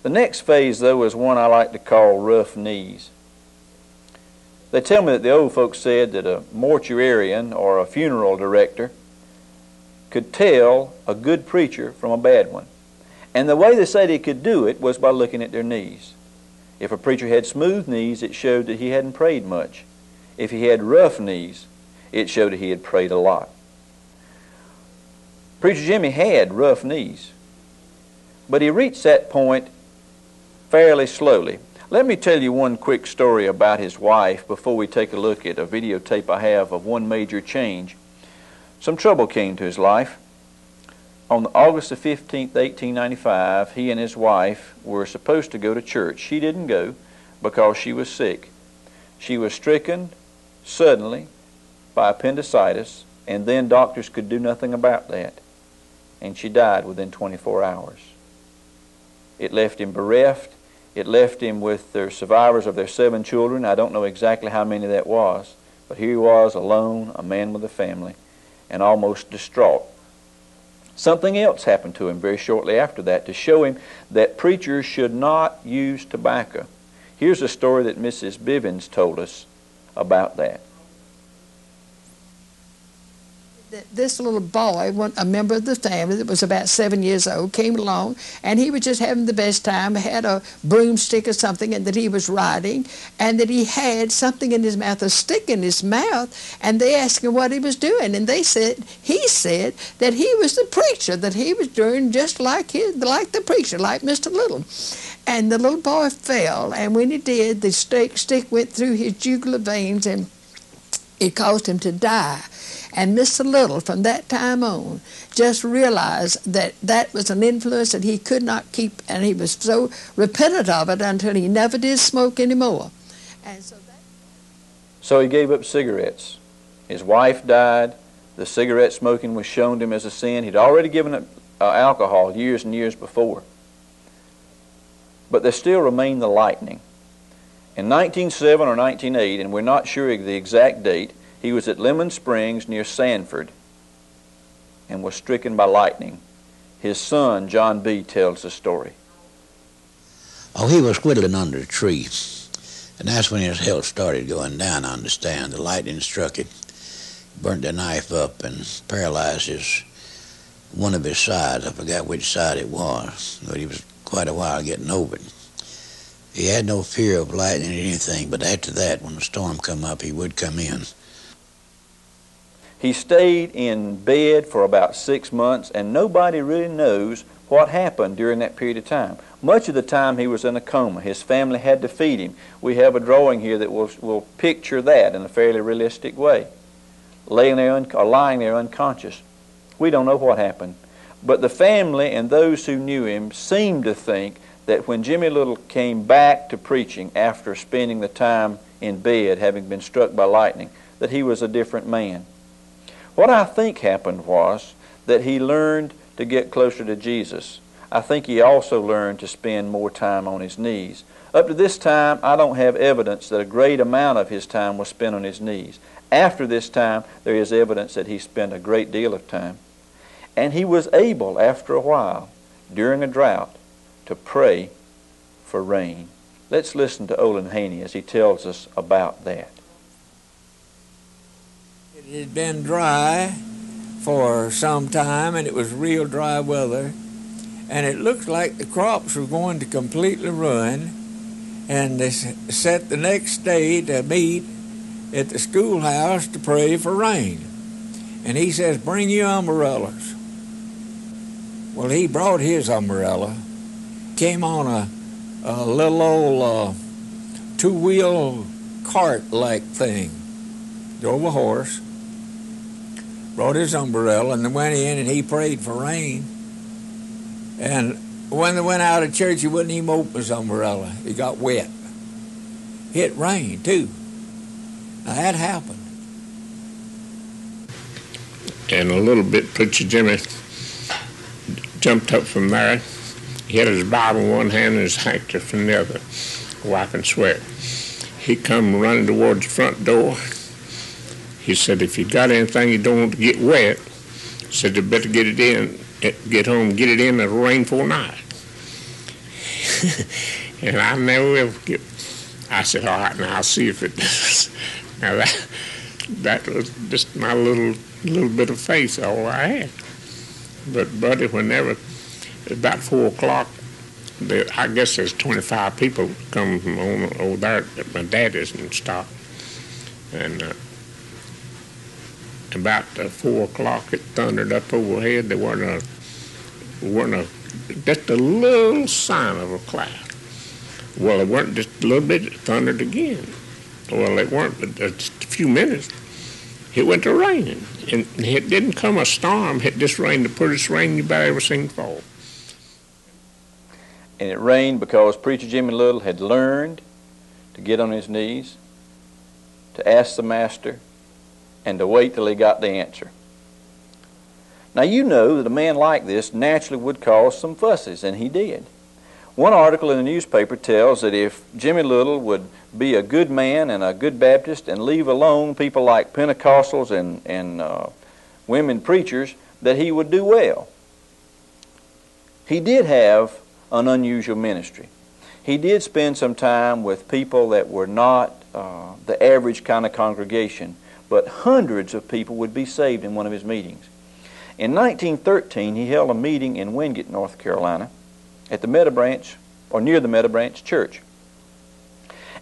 The next phase, though, is one I like to call rough knees. They tell me that the old folks said that a mortuarian or a funeral director could tell a good preacher from a bad one. And the way they said he could do it was by looking at their knees. If a preacher had smooth knees, it showed that he hadn't prayed much. If he had rough knees, it showed that he had prayed a lot. Preacher Jimmy had rough knees, but he reached that point fairly slowly. Let me tell you one quick story about his wife before we take a look at a videotape I have of one major change. Some trouble came to his life. On August the 15th, 1895, he and his wife were supposed to go to church. She didn't go because she was sick. She was stricken suddenly by appendicitis, and then doctors could do nothing about that. And she died within 24 hours. It left him bereft. It left him with the survivors of their 7 children. I don't know exactly how many that was, but here he was alone, a man with a family, and almost distraught. Something else happened to him very shortly after that to show him that preachers should not use tobacco. Here's a story that Mrs. Bivens told us about that. This little boy, a member of the family that was about 7 years old, came along, and he was just having the best time, had a broomstick or something, and that he was riding, and that he had something in his mouth, a stick in his mouth, and they asked him what he was doing, and he said that he was the preacher, that he was doing just like the preacher, like Mr. Little. And the little boy fell, and when he did, the stick went through his jugular veins, and it caused him to die. And Mr. Little, from that time on, just realized that that was an influence that he could not keep, and he was so repentant of it until he never did smoke anymore. And so he gave up cigarettes. His wife died. The cigarette smoking was shown to him as a sin. He'd already given up alcohol years and years before. But there still remained the lightning. In 1907 or 1908, and we're not sure the exact date, he was at Lemon Springs near Sanford and was stricken by lightning. His son, John B., tells the story. Oh, he was whittling under a tree, and that's when his health started going down, I understand. The lightning struck it, burnt the knife up, and paralyzed one of his sides. I forgot which side it was, but he was quite a while getting over it. He had no fear of lightning or anything, but after that, when the storm come up, he would come in. He stayed in bed for about 6 months, and nobody really knows what happened during that period of time. Much of the time he was in a coma. His family had to feed him. We have a drawing here that will picture that in a fairly realistic way. Lying there unconscious. We don't know what happened. But the family and those who knew him seemed to think that when Jimmy Little came back to preaching after spending the time in bed, having been struck by lightning, that he was a different man. What I think happened was that he learned to get closer to Jesus. I think he also learned to spend more time on his knees. Up to this time, I don't have evidence that a great amount of his time was spent on his knees. After this time, there is evidence that he spent a great deal of time. And he was able, after a while, during a drought, to pray for rain. Let's listen to Olin Haney as he tells us about that. It had been dry for some time, and it was real dry weather, and it looked like the crops were going to completely ruin, and they set the next day to meet at the schoolhouse to pray for rain. And he says, bring your umbrellas. Well, he brought his umbrella, came on a little old two-wheel cart-like thing, drove a horse, brought his umbrella, and then went in and he prayed for rain. And when they went out of church, he wouldn't even open his umbrella. He got wet. It rained, too. Now, that happened. And a little bit, Preacher Jimmy jumped up from there. He had his Bible in one hand and his handkerchief in the other, wiping sweat. He come running towards the front door. He said, if you got anything you don't want to get wet, he said, you better get it in, get home, get it in, it'll rain for night. And I never will forget. I said, all right, now I'll see if it does. Now that was just my little bit of faith, all I had. But, buddy, whenever, about 4 o'clock, I guess there's 25 people come from over there at my daddy's and stop. And about 4 o'clock, it thundered up overhead. There wasn't just a little sign of a cloud. Well, it weren't just a little bit. It thundered again. Well, it weren't but just a few minutes. It went to raining, and it didn't come a storm. It just rained the prettiest rain you've ever seen fall. And it rained because Preacher Jimmy Little had learned to get on his knees, to ask the Master, and to wait till he got the answer. Now you know that a man like this naturally would cause some fusses, and he did. One article in the newspaper tells that if Jimmy Little would be a good man and a good Baptist and leave alone people like Pentecostals and women preachers, that he would do well. He did have an unusual ministry. He did spend some time with people that were not the average kind of congregation, but hundreds of people would be saved in one of his meetings. In 1913, he held a meeting in Wingate, North Carolina, at the Meta Branch, or near the Meta Branch Church.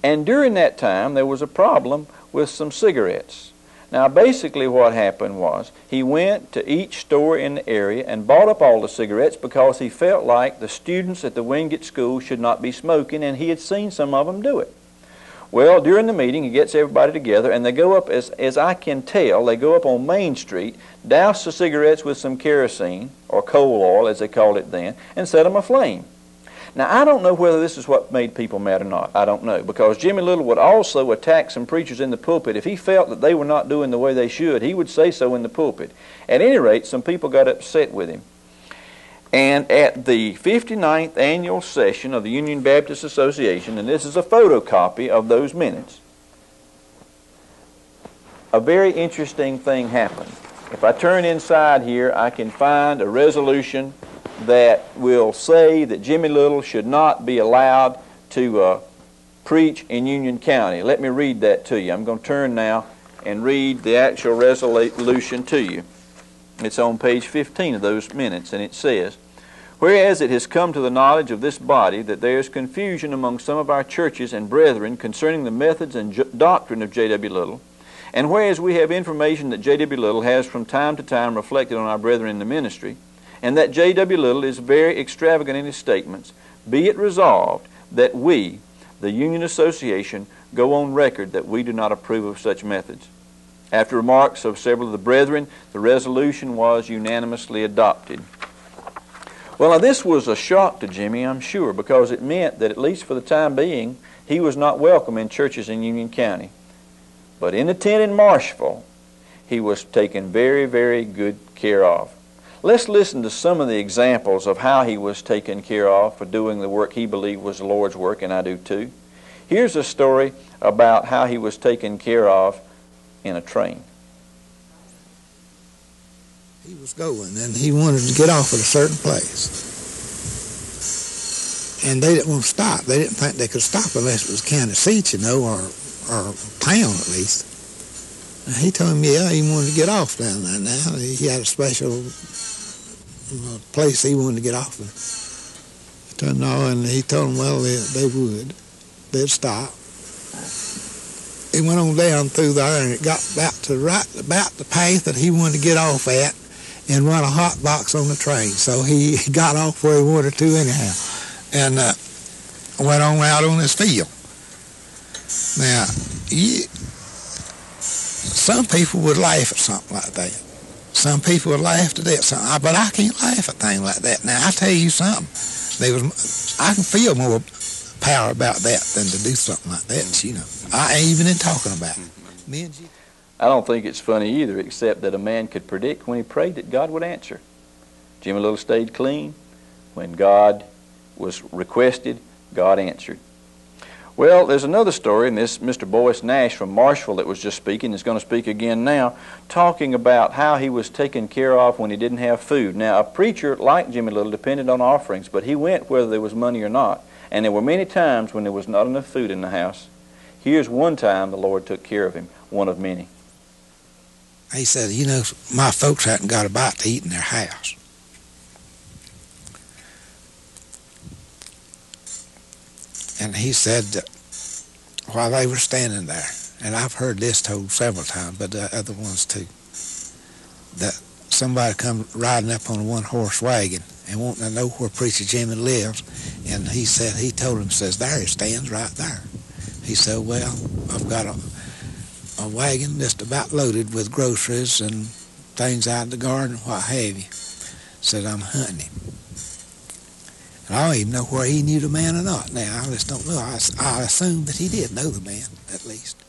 And during that time, there was a problem with some cigarettes. Now, basically what happened was he went to each store in the area and bought up all the cigarettes because he felt like the students at the Wingate School should not be smoking, and he had seen some of them do it. Well, during the meeting, he gets everybody together, and they go up, as I can tell, they go up on Main Street, douse the cigarettes with some kerosene, or coal oil, as they called it then, and set them aflame. Now, I don't know whether this is what made people mad or not. I don't know, because Jimmy Little would also attack some preachers in the pulpit. If he felt that they were not doing the way they should, he would say so in the pulpit. At any rate, some people got upset with him. And at the 59th annual session of the Union Baptist Association, and this is a photocopy of those minutes, a very interesting thing happened. If I turn inside here, I can find a resolution that will say that Jimmy Little should not be allowed to preach in Union County. Let me read that to you. I'm going to turn now and read the actual resolution to you. It's on page 15 of those minutes, and it says, "Whereas it has come to the knowledge of this body that there is confusion among some of our churches and brethren concerning the methods and doctrine of J.W. Little, and whereas we have information that J.W. Little has from time to time reflected on our brethren in the ministry, and that J.W. Little is very extravagant in his statements, be it resolved that we, the Union Association, go on record that we do not approve of such methods." After remarks of several of the brethren, the resolution was unanimously adopted. Well, now this was a shock to Jimmy, I'm sure, because it meant that at least for the time being, he was not welcome in churches in Union County. But in the tent in Marshville, he was taken very, very good care of. Let's listen to some of the examples of how he was taken care of for doing the work he believed was the Lord's work, and I do too. Here's a story about how he was taken care of in a train. He was going, and he wanted to get off at a certain place. And they didn't want to stop. They didn't think they could stop unless it was county seat, you know, or town at least. And he told him, yeah, he wanted to get off down there now. He had a special place he wanted to get off. He told him no, and he told him, well, they would. They'd stop. He went on down through there, and it got about the path that he wanted to get off at, and run a hot box on the train. So he got off where he wanted to anyhow, and went on out on his field. Now, some people would laugh at something like that. Some people would laugh to death, but I can't laugh at things like that. Now, I tell you something, I can feel more power about that than to do something like that, you know. I ain't even talking about it. Me and you. I don't think it's funny either, except that a man could predict when he prayed that God would answer. Jimmy Little stayed clean. When God was requested, God answered. Well, there's another story, and this Mr. Boyce Nash from Marshville that was just speaking is going to speak again now, talking about how he was taken care of when he didn't have food. Now, a preacher like Jimmy Little depended on offerings, but he went whether there was money or not. And there were many times when there was not enough food in the house. Here's one time the Lord took care of him, one of many. He said, you know, my folks hadn't got a bite to eat in their house. And he said that while they were standing there, and I've heard this told several times, but the other ones too, that somebody come riding up on a one-horse wagon and wanting to know where Preacher Jimmy lives, and he said, he told him, says, there he stands right there. He said, well, I've got a wagon just about loaded with groceries and things out in the garden, what have you. Said, I'm hunting him. And I don't even know where he knew the man or not now. I just don't know. I assume that he did know the man, at least.